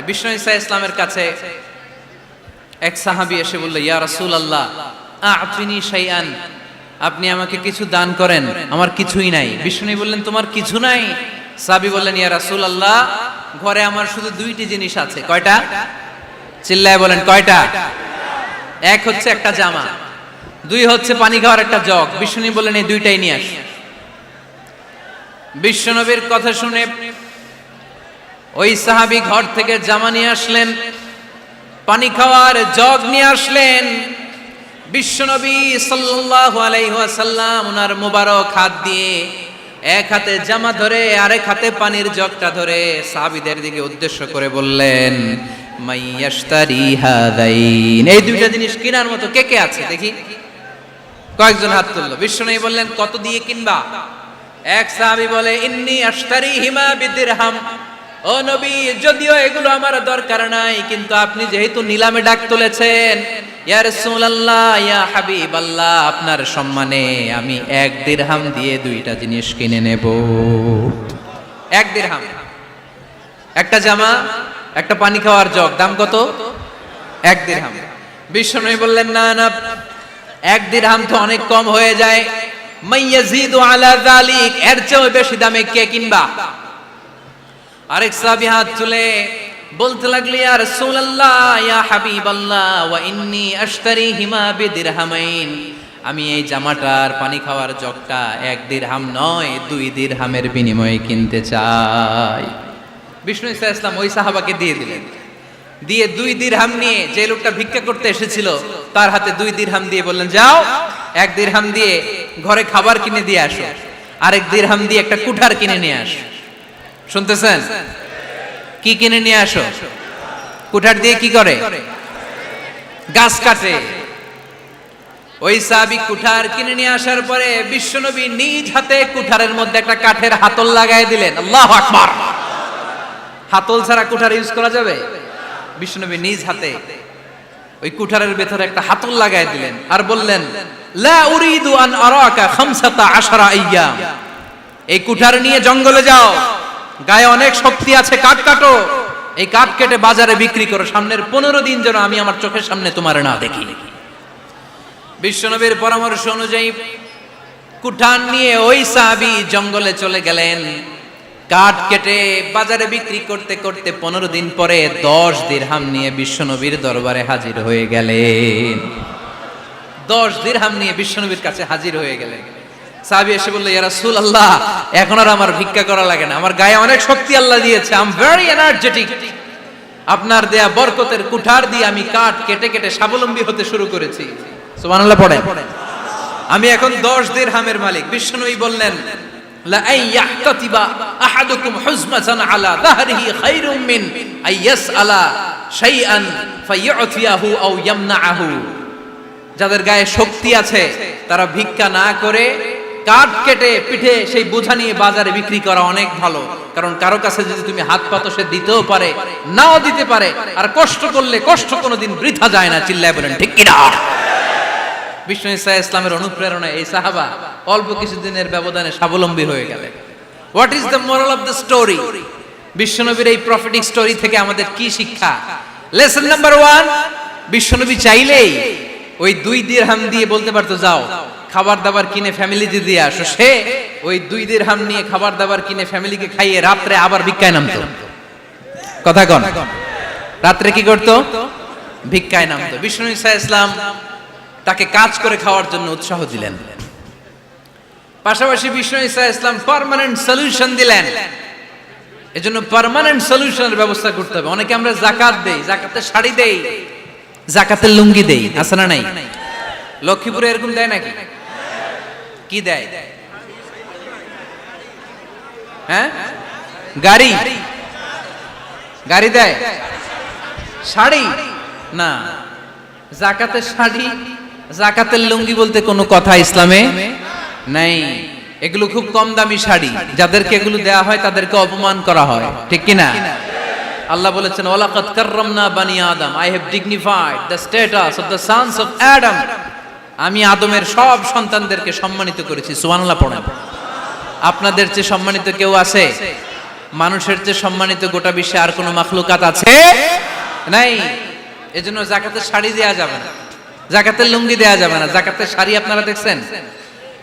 বিষ্ণু ঈসা ইসলামের কাছে এক সাহাবী এসে বলল, ইয়া রাসূলুল্লাহ আ'তিনি শাইআন, আপনি আমাকে কিছু দান করেন, আমার কিছুই নাই। বিষ্ণু বললেন, তোমার কিছু নাই? সাহাবী বললেন, ইয়া রাসূলুল্লাহ ঘরে আমার শুধু দুইটি জিনিস আছে। কয়টা? চিল্লায় বলেন, কয়টা? এক হচ্ছে একটা জামা, দুই হচ্ছে পানি খাওয়ার একটা জগ। বিষ্ণু বললেন, এই দুইটাই নিয়ে আস। বিশ্বনবীর কথা শুনে ওই সাহাবী ঘর থেকে জামা নিয়ে আসলেন, পানি খাওয়ার জগ নিয়ে আসলেন। বিশ্বনবী সাল্লাল্লাহু আলাইহি ওয়াসাল্লাম ওনার মোবারক হাত দিয়ে এক হাতে জামা ধরে আরেক হাতে পানির জগটা ধরে সাহাবীদের দিকে উদ্দেশ্য করে বললেন, মাইয়াশতারি হাদাইন, এই দুইটা জিনিস কেনার মতো কে কে আছে দেখি? কয়েকজন হাত তুললো। বিশ্বনবী বললেন, কত দিয়ে কিনবা? এক সাহাবী বলে, ইন্নী আশতারিহিমা বিদিরহাম, ও নবী যদিও এগুলো আমার দরকার নাই, কিন্তু আপনি যেহেতু নিলামে ডাক তুলেছেন, ইয়া রাসূলুল্লাহ ইয়া হাবিবাল্লাহ, আপনার সম্মানে আমি 1 দিরহাম দিয়ে দুইটা জিনিস কিনে নেব। 1 দিরহাম, একটা জামা, একটা পানি খাওয়ার জগ, দাম কত? 1 দিরহাম। বিশ্বনবী বললেন, না না, 1 দিরহাম তো অনেক কম হয়ে যায়, মাইয়াজিদু আলা যালিক, এর চেয়ে বেশি দামে কে কিনবা? আরেক সাহাবী হাত তুলে বলতে লাগলো, ইয়া রাসূলুল্লাহ ইয়া হাবিবাল্লাহ ওয়া ইন্নী আশতারিহিমা বিদিরহামাইন, আমি এই জামাটার পানি খাওয়ার জগটা 1 দিরহাম নয় 2 দিরহামের বিনিময়ে কিনতে চাই। বিষ্ণু ঈসা ইসলাম ওই সাহাবাকে দিয়ে দিলেন। দিয়ে 2 দিরহাম নিয়ে যে লোকটা ভিক্ষা করতে এসেছিল তার হাতে 2 দিরহাম দিয়ে বললেন, যাও 1 দিরহাম দিয়ে ঘরে খাবার কিনে দিয়ে আসো, আরেক দিরহাম দিয়ে একটা কুঠার কিনে নিয়ে আসো। শুনতেছেন? কি কিনে নিয়ে আসো? কুঠার দিয়ে কি করে? গাছ কাটে। ওই সাহাবী কুঠার কিনে নিয়ে আসার পরে বিশ্বনবী নিজ হাতে কুঠারের মধ্যে একটা কাঠের হাতল লাগাই দিলেন। আল্লাহু আকবার! হাতল ছাড়া কুঠার ইউজ করা যাবে? বিশ্বনবী নিজ হাতে ওই কুঠারের ভেতরে একটা হাতল লাগাই দিলেন আর বললেন, লা উরিদু আন আরাকা 15 আইয়াম, এই কুঠার নিয়ে জঙ্গলে যাও, গায়ে অনেক শক্তি আছে, কাঠ কাটো, এই কাঠ কেটে বাজারে বিক্রি করো, সামনের 15 দিন যেন আমি আমার চোখের সামনে তোমার না দেখি। বিশ্বনবীর পরামর্শ অনুযায়ী কুঠার নিয়ে ওই সাহাবী জঙ্গলে চলে গেলেন। কাঠ কেটে বাজারে বিক্রি করতে করতে 15 দিন পরে 10 দিরহাম নিয়ে বিশ্বনবীর দরবারে হাজির হয়ে গেলেন। 10 দিরহাম নিয়ে বিশ্বনবীর কাছে হাজির হয়ে গেলেন। সাহাবী এসে বলল, ইয়া রাসূলুল্লাহ এখন আর আমার ভিক্ষা করা লাগে না, আমার গায়ে অনেক শক্তি আল্লাহ দিয়েছে, আই এম ভেরি এনার্জেটিক, আপনার দেয়া বরকতের কুঠার দিয়ে আমি কাঠ কেটে কেটে স্বাবলম্বী হতে শুরু করেছি। সুবহানাল্লাহ পড়েন। আমি এখন 10 দিরহামের মালিক। বিশ্বনবী বললেন, লা আইয়াহতাতিবা আহাদুকুম হুজমাতান আলা যাহরিহি খায়রুম মিন আইয়াসআলা শাইআন ফায়ু'তিয়াহু আও ইয়ামনাহু, যাদের গায়ে শক্তি আছে তারা ভিক্ষা না করে কাঠ কেটে পিঠে সেই বোঝা নিয়ে বাজারে বিক্রি করা অনেক ভালো, কারণ কারো কাছে যদি তুমি হাত পাতো সে দিতেও পারে নাও দিতে পারে, আর কষ্ট করলে কষ্ট কোনোদিন বৃথা যায় না। চিল্লায় বলেন ঠিক কিনা? বিষ্ণু ঈসা ইসলামের অনুপ্রেরণায় এই সাহাবা অল্প কিছুদিনের ব্যবধানে স্বাবলম্বী হয়ে গেলেন। What is the moral of the story? বিশ্বনবীর এই প্রফেটিক স্টোরি থেকে আমাদের কি শিক্ষা? লেসন নাম্বার 1, বিশ্বনবী চাইলেই ওই 2 দিরহাম দিয়ে বলতে পারতো, যাও খাবার দাবার কিনে ফ্যামিলিতে দিয়ে আসো। সে ওই 2 দিরহাম নিয়ে খাবার দাবার কিনে ফ্যামিলিকে খাইয়ে রাত্রে আবার ভিক্ষায় নামতো। কথা কন, রাত্রে কি করতো? ভিক্ষায় নামতো। বিষ্ণু ঈসা ইসলাম তাকে কাজ করে খাওয়ার জন্য উৎসাহ দিলেন। পাশাপাশি বিষ্ণু ঈসা ইসলাম পার্মানেন্ট সলিউশন দিলেন। এজন্য পার্মানেন্ট সলিউশনের ব্যবস্থা করতে হবে। অনেকে আমরা যাকাত দেই, যাকাতের শাড়ি দেই, যাকাতের লুঙ্গি দেই, আছে না নাই? লক্ষ্মীপুরে এরকম দেয় নাকি? কি দেয়? হ্যাঁ, গাড়ি, গাড়ি দেয়, শাড়ি না। যাকাতের শাড়ি, যাকাতের লুঙ্গি বলতে কোনো কথা ইসলামে নাই। এগুলো খুব কম দামি শাড়ি, যাদেরকে এগুলো দেয়া হয় তাদেরকে অপমান করা হয়, ঠিক কিনা? আল্লাহ বলেছেন, ওয়ালাকাদ কাররামনা বানি আদম, I have dignified the status of the sons of Adam, আমি আদমের সব সন্তানদেরকে সম্মানিত করেছি। সুবহানাল্লাহ পড়েন। আপনাদের চেয়ে সম্মানিত কেউ আছে? মানুষের চেয়ে সম্মানিত গোটা বিশ্বে আর কোনো মাখলুকাত আছে নাই। এজন্য যাকাতের শাড়ি দেয়া যাবে না, যাকাতের লুঙ্গি দেয়া যাবে না। যাকাতের শাড়ি আপনারা দেখছেন,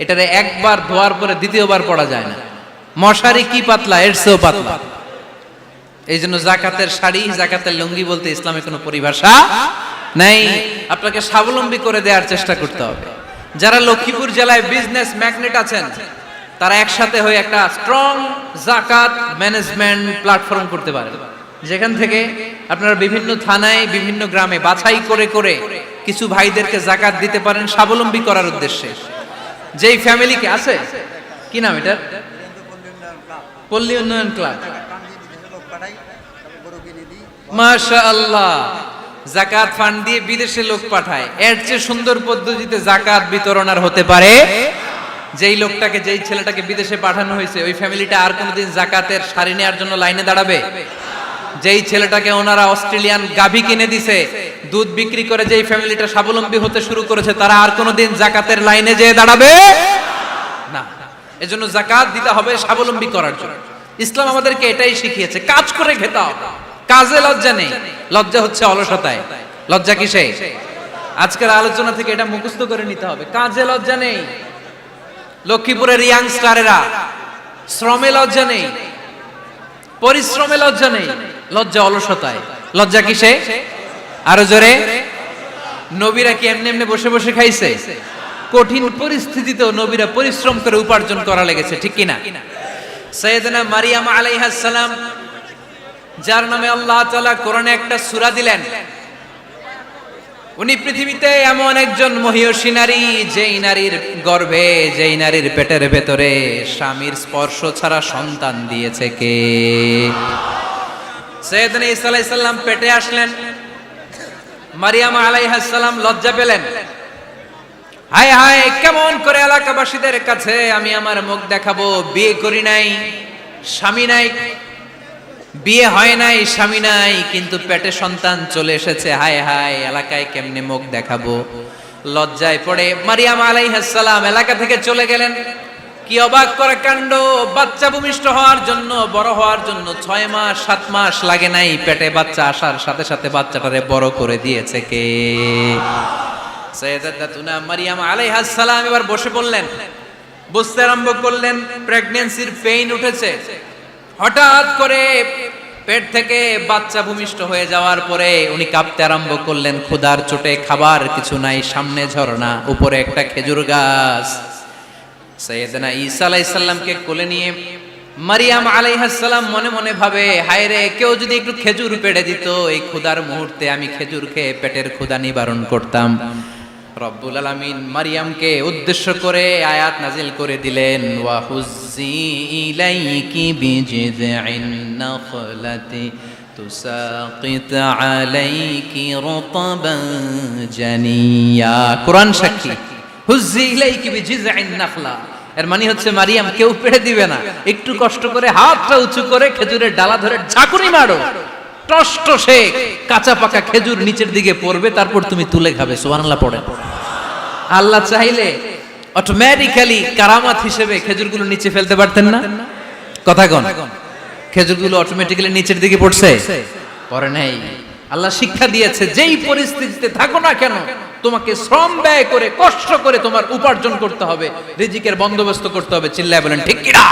এটারে একবার ধোয়ার পরে দ্বিতীয়বার পরা যায় না। মশারি কি পাতলা, এর চেয়েও পাতলা। এই জন্য যাকাতের শাড়ি, যাকাতের লুঙ্গি বলতে ইসলামে কোনো পরিভাষা নাই। আপনাকে স্বাবলম্বী করে দেওয়ার চেষ্টা করতে হবে। যারা লক্ষ্মীপুর জেলায় বিজনেস ম্যাগনেট আছেন, তারা একসাথে হয়ে একটা স্ট্রং যাকাত ম্যানেজমেন্ট প্ল্যাটফর্ম করতে পারেন, যেখান থেকে আপনারা বিভিন্ন থানায়, বিভিন্ন গ্রামে বাছাই করে করে কিছু ভাইদেরকে যাকাত দিতে পারেন স্বাবলম্বী করার উদ্দেশ্যে। যেই ফ্যামিলিকে আছে, কি নাম এটার, পল্লী উন্নয়ন ক্লাব, মাশাআল্লাহ, যাকাত ফান্ড দিয়ে বিদেশে লোক পাঠায়। এর চেয়ে সুন্দর পদ্ধতিতে যাকাত বিতরণ আর হতে পারে? যেই লোকটাকে, যেই ছেলেটাকে বিদেশে পাঠানো হয়েছে, ওই ফ্যামিলিটা আর কোনোদিন যাকাতের শাড়ি নেওয়ার জন্য লাইনে দাঁড়াবে? যেই ছেলেটাকে ওনারা অস্ট্রেলিয়ান গাভী কিনে দিছে, দুধ বিক্রি করে যেই ফ্যামিলিটা স্বাবলম্বী হতে শুরু করেছে, তারা আর কোনোদিন যাকাতের লাইনে যেয়ে দাঁড়াবে না। এজন্য যাকাত দিতে হবে স্বাবলম্বী করার জন্য। ইসলাম আমাদেরকে এটাই শিখিয়েছে, কাজ করে খেতে হবে। কাজে লজ্জা নেই, লজ্জা হচ্ছে অলসতায়। লজ্জা কিসে? আজকের আলোচনা থেকে এটা মুখস্থ করে নিতে হবে, কাজে লজ্জা নেই। লক্ষ্মীপুরের ইয়াংস্টারেরা শ্রমে লজ্জা নেই, পরিশ্রমে লজ্জা নেই, লজ্জা অলসতায়। লজ্জা কিসে? আরো জোরে। নবীরা কি এমনি এমনি বসে বসে খাইছে? কঠিন পরিস্থিতিতেও নবীরা পরিশ্রম করে উপার্জন করা লেগেছে, ঠিক কিনা? সাইয়েদনা মারিয়াম আলাইহিস সালাম, যার নামে আল্লাহ তাআলা কোরআনে একটা সূরা দিলেন, উনি পৃথিবীতে এমন একজন মহিয়সী নারী, যেই নারীর গর্ভে, যেই নারীর পেটের ভেতরে স্বামীর স্পর্শ ছাড়া সন্তান দিয়েছে কে? সাইয়েদনা ঈসা আলাইহিস সালাম পেটে আসলেন। মারিয়াম আলাইহিস সালাম লজ্জা পেলেন। হায় হায়, কেমন করে এলাকাবাসীদের কাছে আমি আমার মুখ দেখাবো? বিয়ে করি নাই, স্বামী নাই, বিয়ে হয় নাই, স্বামী নাই, কিন্তু পেটে সন্তান চলে এসেছে। হায় হায়, এলাকায় কেমনে মুখ দেখাবো? লজ্জায় পড়ে মারিয়াম আলাইহিস সালাম এলাকা থেকে চলে গেলেন। কি অবাক করা কাণ্ড! বাচ্চা ভূমিষ্ঠ হওয়ার জন্য, বড় হওয়ার জন্য 6 মাস 7 মাস লাগে নাই, পেটে বাচ্চা আসার সাথে সাথে বাচ্চাটারে বড় করে দিয়েছে কে? সাইয়েদাতুনা মারিয়াম আলাইহিস সালাম এবার বসে পড়লেন, বুঝতে আরম্ভ করলেন প্রেগন্যান্সির পেইন উঠেছে। হঠাৎ করে পেট থেকে বাচ্চা ভূমিষ্ঠ হয়ে যাওয়ার পরে উনি কাঁপতে আরম্ভ করলেন। ক্ষুধার চোটে খাবার কিছু নাই, সামনে ঝর্ণা, উপরে একটা খেজুর গাছ। সাইয়েদনা ঈসা আলাইহিস সালামকে কোলে নিয়ে মারিয়াম আলাইহিস সালাম মনে মনে ভাবে, হায় রে, কেউ যদি একটু খেজুর পেড়ে দিত, এই ক্ষুধার মুহূর্তে আমি খেজুর খেয়ে পেটের ক্ষুধা নিবারণ করতাম। রব্বুল আলামিন মারিয়ামকে উদ্দেশ্য করে আয়াত নাজিল করে দিলেন, ওয়া হুজ্জি ইলাইকি বিজিযিন নাখলাতি তুসাকিত আলাইকি রতবান জানিয়া। কোরআন সাক্ষী, হুজ্জি ইলাইকি বিজিযিন নাখলা, এর মানে হচ্ছে মারিয়াম, কেউ পেড়ে দিবে না, একটু কষ্ট করে হাতটা উঁচু করে খেজুরের ডালা ধরে ঝাঁকুনি মারো, টসটসে কাঁচা পাকা খেজুর নিচের দিকে পড়বে, তারপর তুমি তুলে খাবে। সুবহানাল্লাহ পড়েন। আল্লাহ চাইলে অটোমেটিক্যালি কারামাত হিসেবে খেজুরগুলো নিচে ফেলতে পারতেন না? কথা কোন? খেজুরগুলো অটোমেটিক্যালি নিচের দিকে পড়ছে? পড়ে নাই। আল্লাহ শিক্ষা দিয়েছে, যেই পরিস্থিতিতে থাকো না কেন, তোমাকে শ্রম ব্যয় করে, কষ্ট করে তোমার উপার্জন করতে হবে, রিজিকের বন্দোবস্ত করতে হবে। চিল্লায় বলেন ঠিক কিনা?